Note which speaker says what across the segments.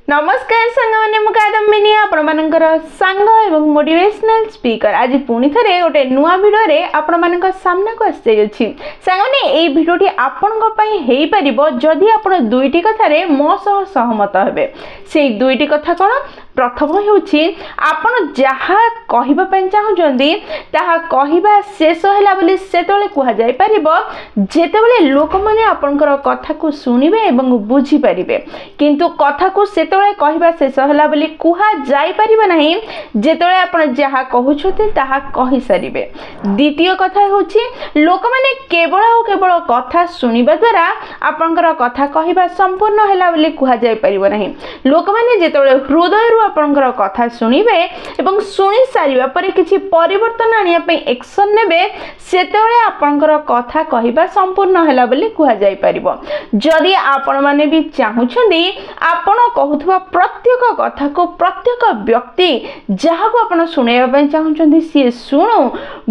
Speaker 1: नमस्कार सांगने मु कादम्बिनी आपण मानकर सांग एवं मोटिवेशनल स्पीकर आज पुणी थे गोटे नुआ भिडियो रे आपण मानक सामना को आसी अछि सांगने ए भिडियोटी आपण को पई हेई परिबो जदि आपण दुईटी कथारे मो सह सहमत हेबे से दुईटी कथा कोन प्रथम होउछि आपण जहा कहिबा पई चाहुचंदी ताहा कहिबा शेष होला बोली सेतले कुहा जाय परिबो जेतेबेले लोक माने आपनकर कथा को सुनिबे एवं बुझी परिबे किंतु कथा को सेतले कहिबा शेष होला बोली कुहा जाय परिबो नाही जेतेबेले आपण जहा कहउछथि ताहा कहि सारिबे। द्वितीय कथा होउछि लोक माने केवल कथा सुनिबा द्वारा आपनकर कथा कहिबा संपूर्ण होला बोली कुहा जाय परिबो नाही। लोक माने जेतेबेले हृदय रु आपनकर कथा सुनिबे एवं सुनि सारिबा परे किछि परिवर्तन आनिया पे एक्शन नेबे सेतेबेले आपनकर कथा कहिबा संपूर्ण होला बोली कुहा जाय परिबो। जदि आपण माने भी चाहुछंदी आपण कहउथबा प्रत्येक कथा को प्रत्येक व्यक्ति जहा को आपण सुनेबा पे चाहुछंदी सी सुनु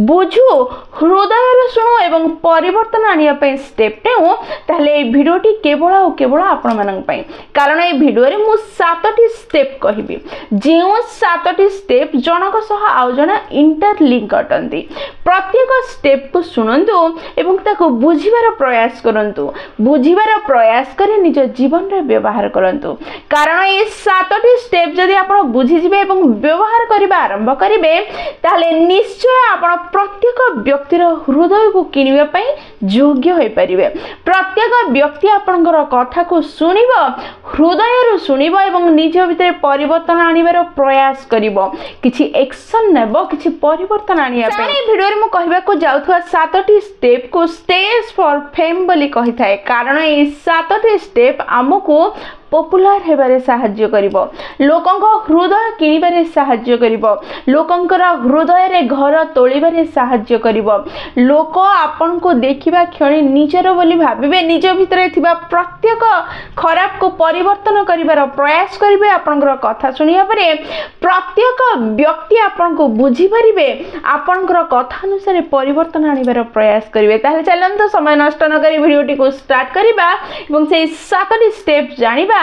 Speaker 1: बुझु हृदय रे सुनु एवं परिवर्तन आनिया पे स्टेप नेउ ताले ए भिडियोटी केवल आपण मानन पई कारण ए भिडियो रे मु 7टी स्टेप कहिबी जो 7टी स्टेप जनक सह आउ जण इंटरलिंक अटंती प्रत्येक स्टेप को सुनंतु एवं ताको बुझिबार प्रयास करंतु बुझिबार प्रयास करे निज जीवन रे व्यवहार करंतु कारण ए 7टी स्टेप जदि आपण बुझि जिबे एवं व्यवहार करिबा आरंभ करिवे ताले निश्चय आपण प्रत्येक व्यक्तिर हृदय को किनिबा पई योग्य होई परिबे। प्रत्येक व्यक्ति आपनकर कथा को सुनिबो हृदय रु सुनिबो एवं निज भितर परिवर्तन आनिबार प्रयास करिबो किछि एक्शन नेबो किछि परिवर्तन आनिया पे। ए भिडियो रे मु कहबा को जाउथवा 7टी स्टेप को स्टेज फॉर फेम बोली कहि थाए कारण ए 7टी स्टेप हमकु पॉपुलर हेबारे सहाय्य करिवो लोकंको हृदय किनिबारे सहाय्य करिवो लोकंकर हृदय रे घर तोलिबारे सहाय्य करिवो लोक आपन को देखिबा क्षणी निजर बोली भाबिबे निज भितरे थिबा प्रत्येक खराब को परिवर्तन करिबार प्रयास करिवे आपनकर कथा सुनिया परे प्रत्येक व्यक्ति आपन को बुझी परिबे आपनकर कथा अनुसार परिवर्तन आनिबार प्रयास करिवे। ताहे चलंतो समय नष्ट न करी भिडियोटी को स्टार्ट करिबा एवं से 7टी स्टेप जानिबा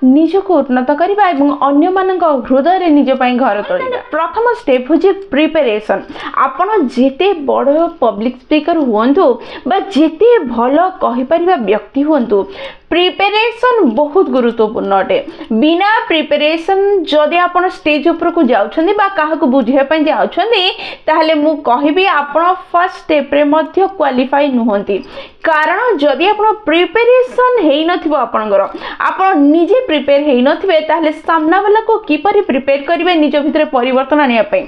Speaker 1: निज को उन्नत करिबा एवं अन्य मानक हृदय रे निज पई घर तोलिबा। प्रथम स्टेप होची प्रिपरेशन आपण जेते बड़ पब्लिक स्पीकर हुंतु बा जेते भलो कहि परिबा व्यक्ति हुंतु प्रिपरेशन बहुत गुरुत्वपूर्ण अटे बिना प्रिपरेशन जदि आपण स्टेज ऊपर को जाउछंदी बा काहा को बुझिया पई जाउछंदी ताहले मु कहिबी आपण फर्स्ट स्टेप रे मध्य क्वालिफाई नहोंती कारण जदि आपण प्रिपरेशन हेई नथिबो आपनकर आपण निजे प्रिपेयर हेई नथिबे ताहले सामना वाला को किपरि प्रिपेयर करिवे निज भितर परिवर्तन आनिया पई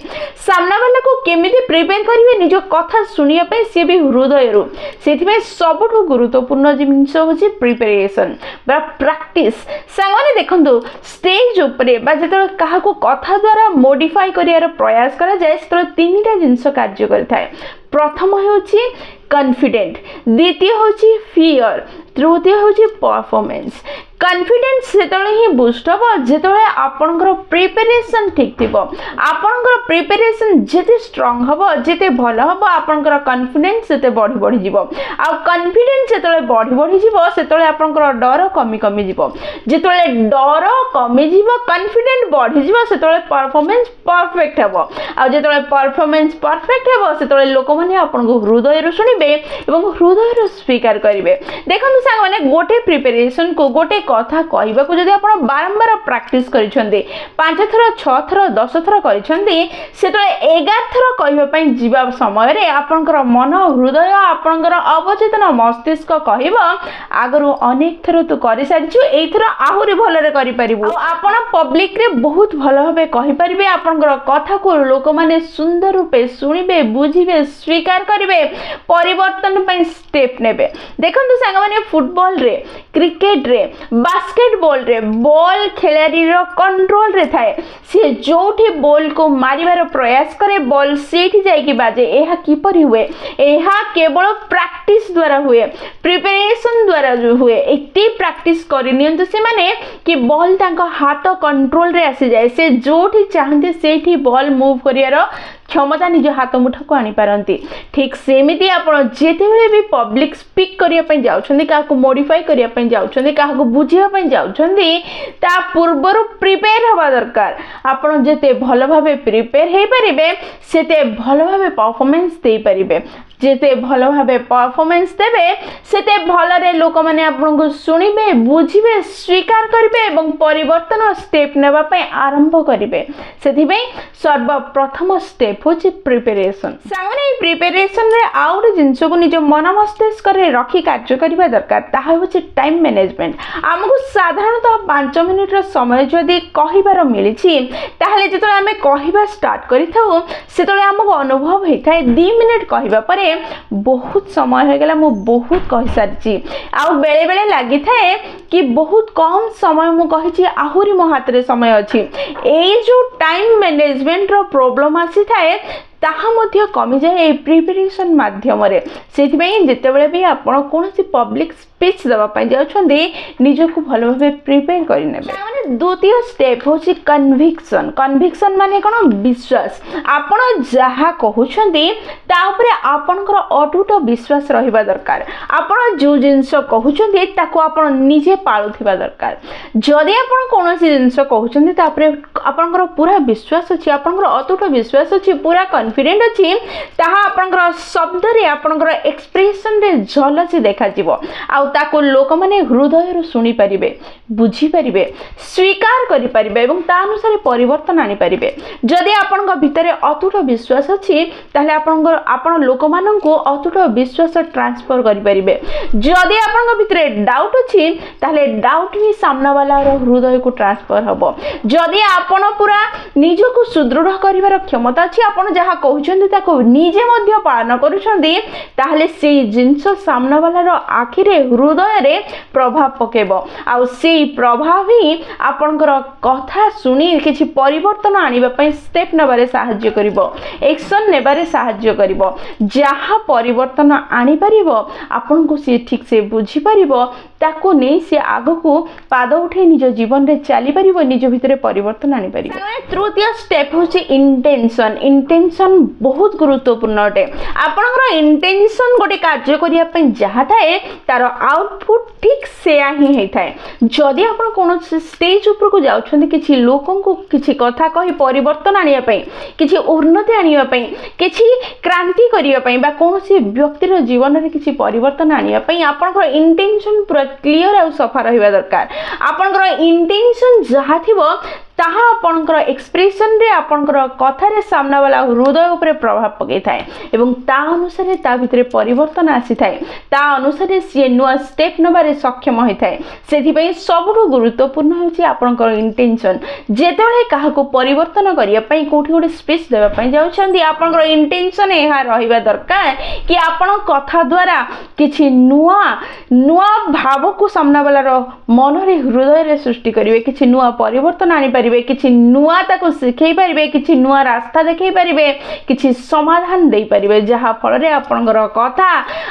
Speaker 1: सामना वाला को केमिति प्रिपेयर करिवे निज कथा सुनिया पई से भी हृदय रु सेथिबे सबठु गुरुत्वपूर्ण जिंस होची प्रिपरेशन बा प्रैक्टिस। सांगने देखंतु स्टेज ऊपर बा जेतले काहा को कथा द्वारा मॉडिफाई करियार प्रयास करा जाय सेतले तीनटा जिंस कार्य करथाय। प्रथम होची कॉन्फिडेंट द्वितीय होची फियर तृतीय होची परफॉर्मेंस। कॉन्फिडेंस सेतले ही बूस्ट हो जेतले आपनकर प्रिपरेशन ठीक थिबो आपनकर प्रिपरेशन जेते स्ट्रांग हबो जेते भलो हबो आपनकर कॉन्फिडेंस सेते बढ़ी जिवो आ कॉन्फिडेंस जेतले बढ़ी जिवो सेतले आपनकर डर कमी जिवो जेतले डर कमी जिवो कॉन्फिडेंट बढ़ी जिवो सेतले परफॉर्मेंस परफेक्ट हबो आ जेतले परफॉर्मेंस परफेक्ट हबो सेतले लोक माने आपनको हृदय रु सुनिबे एवं हृदय रु स्वीकार करिवे। देखंतु सांग माने गोटे प्रिपरेशन को गोटे कथा कहबा को जदि आपण बारंबार प्रैक्टिस करिसंदी 5 थर 6 थर 10 थर करिसंदी सेतले 11 थर कहबा पई जीवा समय रे आपनकर मन हृदय आपनकर अवचेतन मस्तिष्क कहबा आगरु अनेक थर तू करि सारिछु एई थर आहुरी भलरे करि परिबो आपण पब्लिक रे बहुत भलो भाबे कहि परिबे आपनकर कथा को लोक माने सुंदर रूपे सुनिबे बुझिबे स्वीकार करिवे परिवर्तन पई स्टेप नेबे। देखंतु सांग माने फुटबॉल रे क्रिकेट रे बास्केटबॉल रे बॉल खिलाड़ी रो कंट्रोल रे थाए से जोठी बॉल को मारिबार प्रयास करे बॉल सेठी जाई कि बाजे एहा किपरि हुए एहा केवल प्रैक्टिस द्वारा हुए प्रिपरेशन द्वारा जो हुए एते प्रैक्टिस करि नियंतु से माने कि बॉल तांको हाथ कंट्रोल रे आसी जाए से जोठी चाहते सेठी बॉल मूव करियारो क्षमता निज हाथ मुठा को आनी पारंती ठीक सेमिति आपण जेतेबेले भी पब्लिक स्पीक करिया पई जाउछन्ती काको मॉडिफाई करिया पई जाउछन्ती काको बुझिया पई जाउछन्ती ता पूर्वरु प्रिपेयर हवा दरकार आपण जेते भलो भाबे प्रिपेयर हे परिबे सेते भलो भाबे परफॉर्मेंस दे परिबे जेते भलो भाबे परफॉर्मेंस देबे सेते भलो रे लोक माने आपन को सुनिबे बुझिबे स्वीकार करिबे एवं परिवर्तन स्टेप नेबा पई आरंभ करिबे सेथि पई सर्वप्रथम स्टेप होची प्रिपरेशन सामने प्रिपरेशन रे आउट जिंस को निज मन मस्तिष्क रे रखी कार्य करिबा दरकार ताहा होची टाइम मैनेजमेंट हमकु साधारणतः 5 मिनिट रो समय जदी कहिबार मिलिछि ताहले जेतले हमें कहिबा स्टार्ट करिथाउ सेतले हमकु अनुभव हेथाय 2 मिनिट कहिबा परे बहुत समय हो गला मु बहुत कहि सारछि आ बेले बेले लागि थाए कि बहुत कम समय मु कहिछि आहुरी मो हाथ रे समय अछि ए जो टाइम मैनेजमेंट रो प्रॉब्लम आसी थाए ताहा मध्य कमी जाए प्रिपरेशन माध्यम रे सेथि पई जेतेबेले भी आपण कोनोसी पब्लिक स्पीच दबा पई जाउछन्ती निजको भलो भाबे प्रिपेयर करि नेबे माने द्वितीय स्टेप होची कन्विक्शन कन्विक्शन माने कोन विश्वास आपण जहा कहउछन्ती ता ऊपर आपनकर अटूट विश्वास रहिबा दरकार आपण जो जिंस कहउछन्ती ताको आपण निजे पाळुथिबा दरकार जदि आपण कोनोसी जिंस कहउछन्ती ता ऊपर आपनकर पूरा विश्वास अछि आपनकर अटूट विश्वास अछि पूरा कॉन्फिडेंट अछि ताहा आपनकर शब्द रे आपनकर एक्सप्रेशन रे झलसी देखा जिवो आ ताको लोक माने हृदय रो सुनी परिबे बुझी परिबे स्वीकार करि परिबे एवं ता अनुसार परिवर्तन आनी परिबे जदि आपनक भितरे अटूट विश्वास अछि ताले आपण लोक मानन को अटूट विश्वास ट्रांसफर करि परिबे जदि आपनक भितरे डाउट अछि ताले डाउट ही सामना वाला रो हृदय को ट्रांसफर हबो जदि आपण पूरा निजको सुदृढ़ करिवार क्षमता अछि आपण जहा कहउछन्ती ताको निजे मध्य पालन करूछन्ती ताहले से जिंस सामना वाला रो आखि रे हृदय रे प्रभाव पकेबो आ सेही प्रभाव ही आपनकर कथा सुनी किछि परिवर्तन आनिबा पई स्टेप नेबारे सहाय्य करिवो एक्शन नेबारे सहाय्य करिवो जहा परिवर्तन आनी परिवो आपन को से ठीक से बुझी परिवो ताको नै से आगो को पाद उठे निज जीवन रे चली परिवो निज भितरे परिवर्तन आनी परिवो तृतीय स्टेप होछि इंटेंशन इंटेंशन बहुत गुरुत्वपूर्ण अटे आपनकर इंटेंशन गोटे कार्य करिया पई जहा थाए तार आउटपुट ठीक से ही हेइ थाए जदि आपण कोन स्टेज ऊपर को जाउछन्ती किछि लोकन को किछि कथा कहि परिवर्तन आनिया पई किछि उन्नति आनिया पई किछि क्रांति करिया पई बा कोनोसी व्यक्ति रो जीवन रे किछि परिवर्तन आनिया पई आपनकर इंटेंशन पूरा क्लियर आ सफा रहिबा दरकार आपनकर इंटेंशन जहा थिबो ताहा आपनकर एक्सप्रेशन रे आपनकर कथा रे सामना वाला हृदय ऊपर प्रभाव पकै थाए एवं ता अनुसार ता भितरे परिवर्तन आसी थाए ता अनुसार से नुआ स्टेप नबारे सक्षम होई थाए सेथि पई सबुठु गुरुत्वपूर्ण होछि आपनकर इंटेंशन जेतेबेले काहा को परिवर्तन करिया पई कोठी गोटे स्पीच देबा पई जाउछन्ती आपनकर इंटेंशन एहा रहिबा दरकार कि आपन कथा द्वारा किछि नुआ नुआ भाव को सामना वाला रो मन रे हृदय रे सृष्टि करिवे किछि नुआ परिवर्तन आनी किछि नुआ ताको सिखै परिबे किछि नुआ रास्ता देखै परिबे किछि समाधान देई परिबे जहा फल रे आपनकर कथा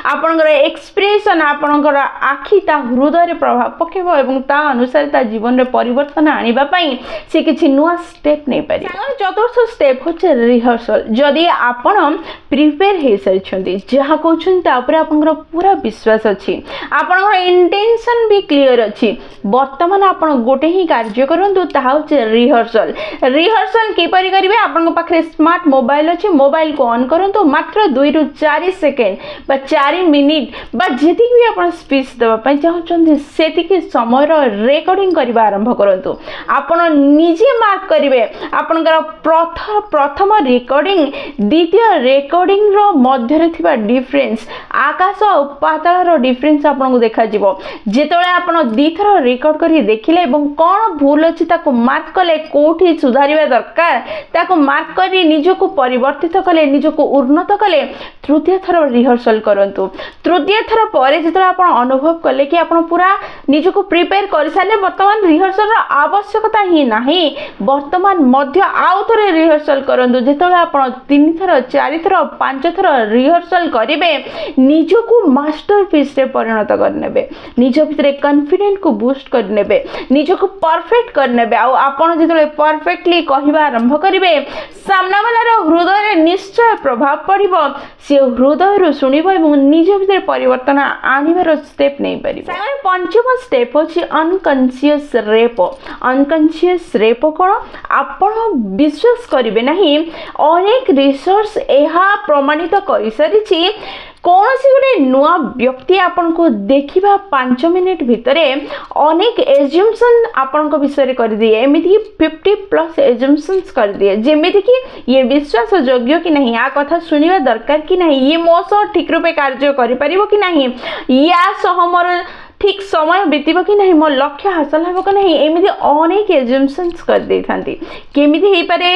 Speaker 1: आपनकर एक्सप्रेशन आपनकर आखि ता हृदय रे प्रभाव पकेबो एवं ता अनुसार ता जीवन रे परिवर्तन आनिबा पई से किछि नुआ स्टेप नै पारि चतुर्थ स्टेप होचे रिहर्सल जदि आपण प्रिपेयर हे सरिछन्ती जहा कहउछन ता ऊपर आपनकर पूरा विश्वास अछि आपनकर इंटेंशन भी क्लियर अछि वर्तमान आपण गोटे ही कार्य करंतु ताहा होचे रिहर्सल रिहर्सल किपरि करिवे आपन पाखरे स्मार्ट मोबाइल अछि मोबाइल को ऑन करंतु मात्र 2 रु 4 सेकेंड बा 4 मिनिट बा जेति भी आपन स्पीच देबा पय चाहछन्ती सेति के समय रो रेकॉर्डिंग करबा आरंभ करंतु आपन निजे मार्क करिवे आपनकर प्रथम रेकॉर्डिंग द्वितीय रेकॉर्डिंग रो मध्य रे थिबा डिफरेंस आकाश और पाताल रो डिफरेंस आपन को देखा जिवो जेतोले आपन दी थरो रेकॉर्ड करी देखिले एवं कोन भूल अछि ताको मार्क कले कोठी सुधारिबा दरकार ताको मार्क करी निजको परिवर्तित कले निजको उन्नत कले तृतीय थर रिहर्सल करंतु तृतीय थर परे जेतरा आपण अनुभव कले कि आपण पूरा निजको प्रिपेयर करि साले वर्तमान रिहर्सल रो आवश्यकता ही नाही वर्तमान मध्य आउ थरे रिहर्सल करंतु जेतरा आपण 3 थर 4 थर 5 थर रिहर्सल करिवे निजको मास्टरपीस रे परिणत करनेबे निज भितरे कॉन्फिडेंट को बूस्ट करनेबे निजको परफेक्ट करनेबे आ आपण जेतले परफेक्टली कहवा आरंभ करेंगे सामना वालार हृदय निश्चय प्रभाव पड़ो सी हृदय शुणव और निज भीतर परिवर्तन आनबार स्टेप नहीं पार। पंचम स्टेप हूँ अनकन्सीयस रेप। अनकन्सीयस रेप कौन आपण विश्वास करेंगे नहीं अनेक रिसर्च यह प्रमाणित कर सारी कौन सी गोटे नुआ व्यक्ति आपन को देखा 5 मिनिट भितर अनेक एज्यूमसन आपण विषय कर दिए एमती 50+ एज्यूमसन्स कर दिए जेमिति कि ये विश्वास योग्य कि नहीं आ कथा सुनिबा दरकार कि नहीं ये मो सह ठीक रूपे कार्य करि परिबो कि नहीं या सह मोर ठीक समय बीतब कि नहीं मो लक्ष्य हासिल हो कि नहीं एमती अनेक एज्यूमसन्स कर दे थांती केमिति हे पारे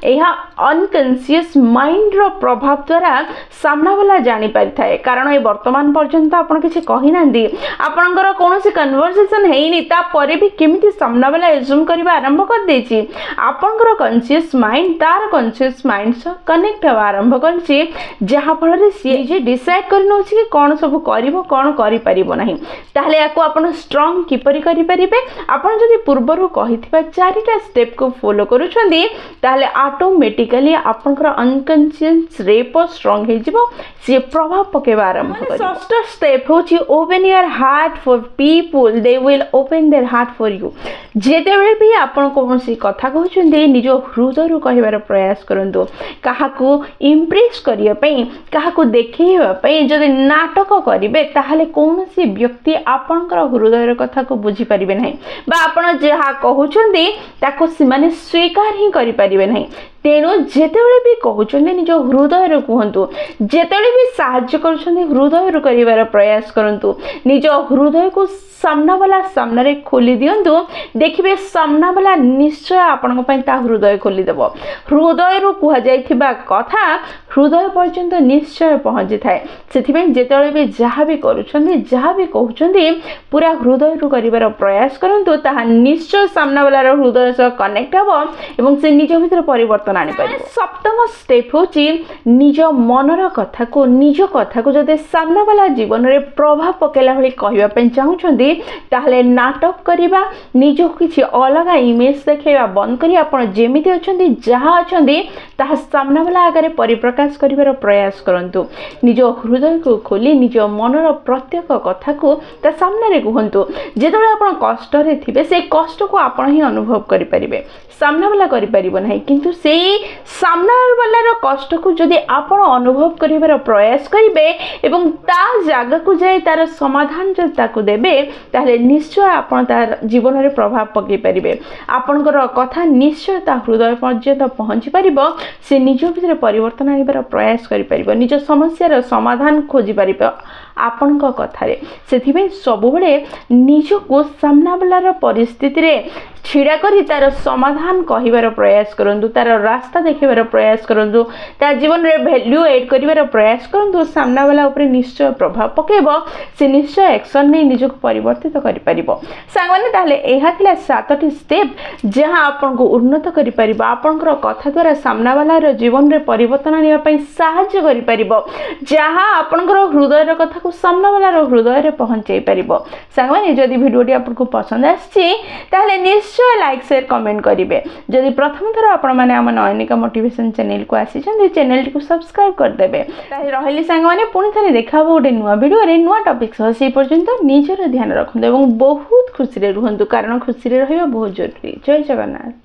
Speaker 1: यह अनकन्सीयस माइंड रो प्रभाव द्वारा सामना वाला जानी पारि थाए कारण ए वर्तमान पर्यंत आपण किछि कहि नांदी आपनकर कोनोसी कन्वर्सेशन हेइनी ता परे भी केमिति सामना वाला एज्यूम करबा आरंभ कर देछि आपनकर कॉन्शियस माइंड तार कॉन्शियस माइंड से कनेक्ट होबा आरंभ करछि जहा फल रे सी जे डिसाइड करनोछि कि कोन सब करिवो कोन करि परिबो नाही ताहले याको आपण स्ट्रांग किपरि करि परिबे आपण जदि पूर्वरु कहिथिबा 4टा स्टेप को फॉलो करूछंदी ताहले ऑटोमेटिकली आपनकर अनकॉन्शियस रेप स्ट्रांग हे जिवो से प्रभाव पकेबा आरंभ करिवो। फर्स्ट स्टेप होची open your heart for people they will open their heart for you. जेतेबेले भी आपण कोनसी कथा कहउछंदी निज हृदय कहबार प्रयास करंतु काहाकू इंप्रेस करिया पई काहाकू देखैबा पई जदि नाटक करिवे ताहले कोनसी व्यक्ति आपनकर हृदय कथा को बुझी परिबे नहीं बा आपण जहा कहउछंदी ताको सिमाने स्वीकार ही करि परिबे नहीं तेणु जेतेबेले भी कहउछंदी निज हृदय कहंतु जेतेबेले भी साहाय्य करूछंदी हृदय करिवार प्रयास करंतु निज हृदय को सामना वाला सामना रे खोली दियंतु देखिबे सामना वाला निश्चय आपन पई ता हृदय खोली देबो हृदय रो कुहा जायथिबा कथा हृदय पर्यंत निश्चय पहुंची थाए सेथिबे जेतेबेले भी जहा भी करूछंदी जहा भी कहउछंदी पूरा हृदय रो करिवार प्रयास करंतु ता निश्चय सामना वाला रो हृदय से कनेक्ट हबो एवं से निज भीतर परिवर्तन आनी परिबो। सप्तम स्टेप होची निज मनर कथा को जदि सामना वाला जीवन रे प्रभाव पकेला भली कहबा पई चाहुछंदी ताहले नाटक करिबा निज किछि अलगा इमेज देखेबा बंद करी आपण जेमिति अछंदी जहा अछंदी ताहा सामना वाला आगे परिप्रकाश करिवार प्रयास करंतु निज हृदय को खोली निज मनर प्रत्येक कथा को ता सामने रे कहंतु जेतबे आपण कष्ट रे थिबे से कष्ट को आपण ही अनुभव करि परिबे सामना वाला करि परिबो नाही किंतु सेही सामना वाला रो कष्ट को जदि आपण अनुभव करिवार प्रयास करिवे एवं ता जागा को जाय तार समाधान जदि ताको देबे ताहले निश्चय आपण तार जीवन रे प्रभाव पकई परिबे आपनकर कथा निश्चय ता हृदय पर्यंत पहुंची परिबो से निज भीतर परिवर्तन आनिबार प्रयास करि परिबो निज समस्या रो समाधान खोजि परिबो आपनक कथारे सेथिबे सबुबेले निज को सामना वाला परिस्थिति रे छिड़ा करी तार समाधान कहिबार प्रयास करंतु तार रास्ता देखिबार प्रयास करंतु ता जीवन रे वैल्यू ऐड करिबार प्रयास करंतु सामना वाला ऊपर निश्चय प्रभाव पकेबो से निश्चय एक्शन नै निजको परिवर्तित करि परिबो। सांगमाने ताले एहा थिला 7टी स्टेप जहां आपन को उन्नत करि परिबो आपनकर कथा द्वारा सामना वाला रो जीवन रे परिवर्तन आनिबा पई सहाय्य करि परिबो जहां आपनकर हृदय रो कथा को सामना वाला रो हृदय रे पहुंचाई परिबो। सांगमाने जदि वीडियोटी आपन पसंद आछि ताले निश्चय लाइक शेयर कमेंट करिवे जदि प्रथम थर आपण माने हम नयनिका मोटिवेशन चैनल को आसी छन चैनल को सब्सक्राइब कर देबे ताहि रहली संग माने पुनी थरे देखाबो गोटे नुवा वीडियो रे नुवा टॉपिक सह से पर्यंत निजर ध्यान रखंतु एवं बहुत खुशी रे रहंतु कारण खुशी रे रहबा बहुत जरूरी। जय जगन्नाथ।